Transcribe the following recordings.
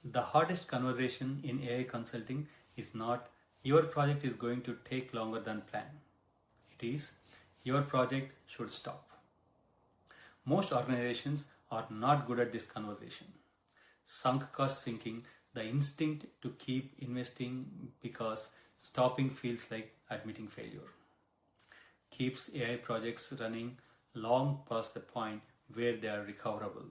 The hardest conversation in AI consulting is not your project is going to take longer than planned. It is your project should stop. Most organizations are not good at this conversation. Sunk cost thinking, the instinct to keep investing because stopping feels like admitting failure, keeps AI projects running long past the point where they are recoverable.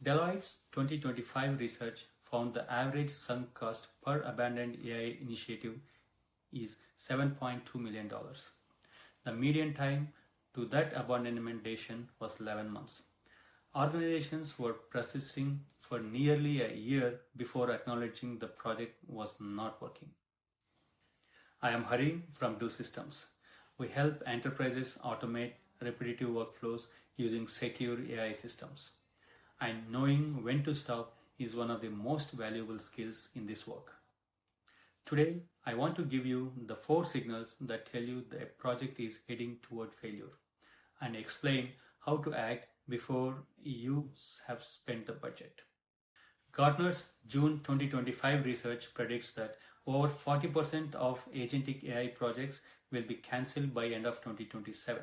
Deloitte's 2025 research found the average sunk cost per abandoned AI initiative is $7.2 million. The median time to that abandonment was 11 months. Organizations were processing for nearly a year before acknowledging the project was not working. I am Hari from Do Systems. We help enterprises automate repetitive workflows using secure AI systems. And knowing when to stop is one of the most valuable skills in this work. Today, I want to give you the 4 signals that tell you that a project is heading toward failure and explain how to act before you have spent the budget. Gartner's June 2025 research predicts that over 40% of Agentic AI projects will be cancelled by end of 2027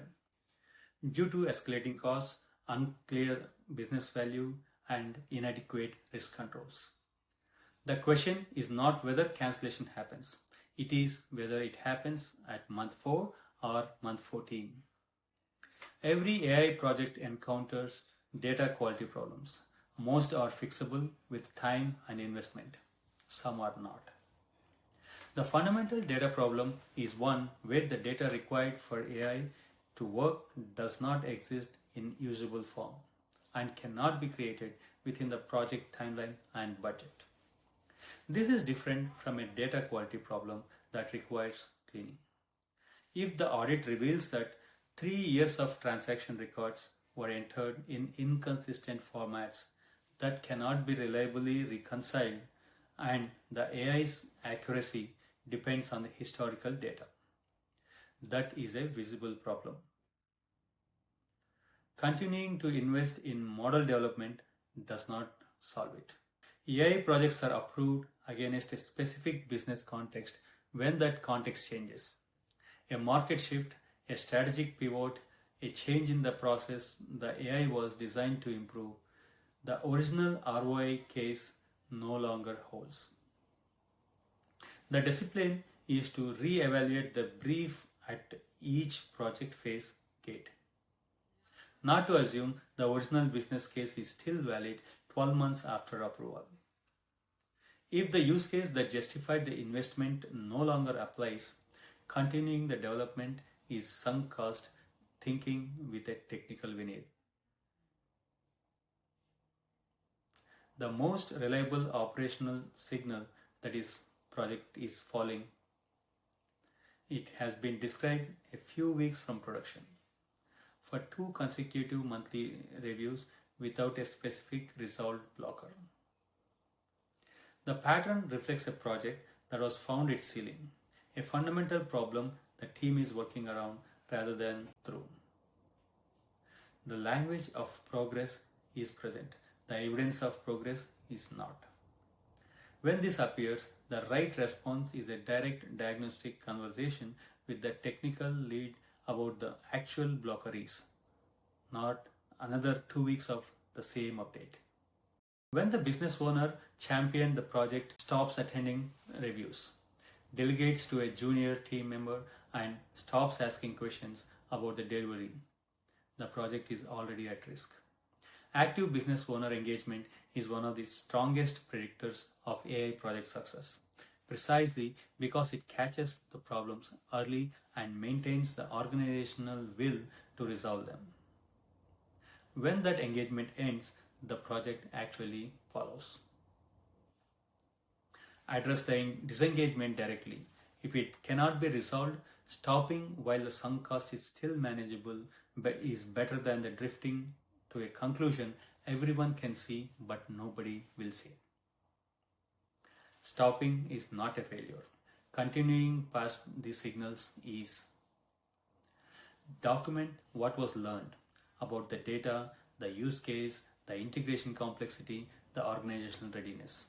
due to escalating costs, unclear business value, and inadequate risk controls. The question is not whether cancellation happens, it is whether it happens at month 4 or month 14. Every AI project encounters data quality problems. Most are fixable with time and investment. Some are not. The fundamental data problem is one where the data required for AI to work does not exist in usable form and cannot be created within the project timeline and budget. This is different from a data quality problem that requires cleaning. If the audit reveals that 3 years of transaction records were entered in inconsistent formats that cannot be reliably reconciled and the AI's accuracy depends on the historical data, that is a visible problem. Continuing to invest in model development does not solve it. AI projects are approved against a specific business context when that context changes. A market shift, a strategic pivot, a change in the process the AI was designed to improve, the original ROI case no longer holds. The discipline is to re-evaluate the brief at each project phase gate. Not to assume the original business case is still valid 12 months after approval. If the use case that justified the investment no longer applies, continuing the development is sunk cost thinking with a technical veneer. The most reliable operational signal that is project is falling. It has been described a few weeks from production for 2 consecutive monthly reviews without a specific resolved blocker. The pattern reflects a project that was found its ceiling, a fundamental problem the team is working around rather than through. The language of progress is present. The evidence of progress is not. When this appears, the right response is a direct diagnostic conversation with the technical lead about the actual blocker is, not another 2 weeks of the same update. When the business owner championed the project stops attending reviews, delegates to a junior team member, and stops asking questions about the delivery, the project is already at risk. Active business owner engagement is one of the strongest predictors of AI project success, precisely because it catches the problems early and maintains the organizational will to resolve them. When that engagement ends, the project actually follows. Address the disengagement directly. If it cannot be resolved, stopping while the sunk cost is still manageable is better than the drifting to a conclusion everyone can see but nobody will see. Stopping is not a failure. Continuing past these signals is. Document what was learned about the data, the use case, the integration complexity, the organizational readiness.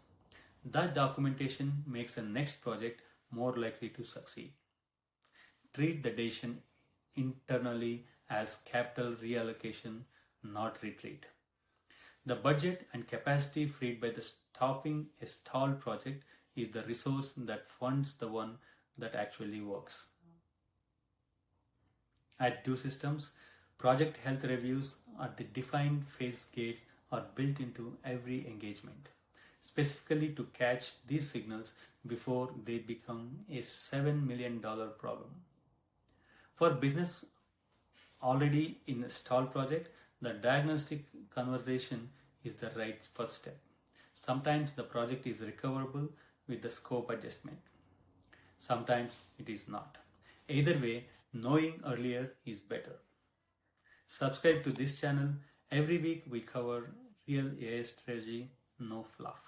That documentation makes the next project more likely to succeed. Treat the decision internally as capital reallocation, not retreat. The budget and capacity freed by the stopping a stalled project is the resource that funds the one that actually works. At Do Systems, project health reviews at the defined phase gates are built into every engagement, specifically to catch these signals before they become a $7 million problem. For business already in a stalled project, the diagnostic conversation is the right first step. Sometimes the project is recoverable with the scope adjustment. Sometimes it is not. Either way, knowing earlier is better. Subscribe to this channel. Every week we cover real AI strategy, no fluff.